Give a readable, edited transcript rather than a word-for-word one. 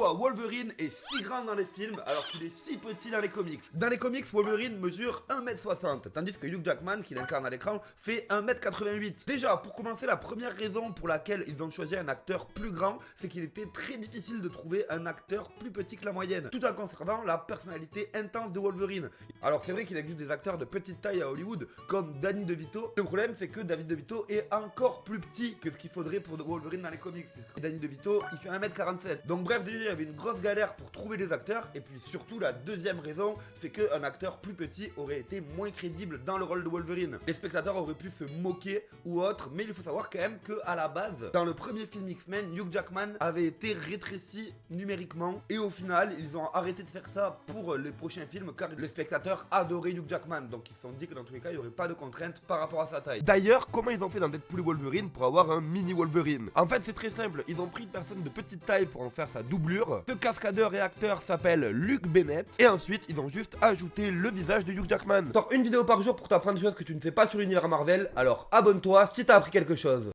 Pourquoi Wolverine est si grand dans les films alors qu'il est si petit dans les comics? Dans les comics, Wolverine mesure 1m60, tandis que Hugh Jackman, qui l'incarne à l'écran, fait 1m88. Déjà, pour commencer, la première raison pour laquelle ils ont choisi un acteur plus grand, c'est qu'il était très difficile de trouver un acteur plus petit que la moyenne, tout en conservant la personnalité intense de Wolverine. Alors c'est vrai qu'il existe des acteurs de petite taille à Hollywood, comme Danny DeVito. Le problème, c'est que David DeVito est encore plus petit que ce qu'il faudrait pour Wolverine dans les comics. Danny DeVito, il fait 1m47. Donc bref, déjà, il y avait une grosse galère pour trouver des acteurs. Et puis surtout, la deuxième raison, c'est qu'un acteur plus petit aurait été moins crédible dans le rôle de Wolverine. Les spectateurs auraient pu se moquer ou autre, mais il faut savoir quand même qu'à la base, dans le premier film X-Men, Hugh Jackman avait été rétréci numériquement. Et au final, ils ont arrêté de faire ça pour les prochains films, car les spectateurs adoraient Hugh Jackman. Donc ils se sont dit que dans tous les cas, il n'y aurait pas de contraintes par rapport à sa taille. D'ailleurs, comment ils ont fait dans Deadpool et Wolverine pour avoir un mini Wolverine? En fait, c'est très simple. Ils ont pris une personne de petite taille pour en faire sa doublure. Ce cascadeur et acteur s'appelle Luke Bennett. Et ensuite, ils ont juste ajouté le visage de Hugh Jackman. Sors une vidéo par jour pour t'apprendre des choses que tu ne sais pas sur l'univers Marvel. Alors abonne-toi si t'as appris quelque chose.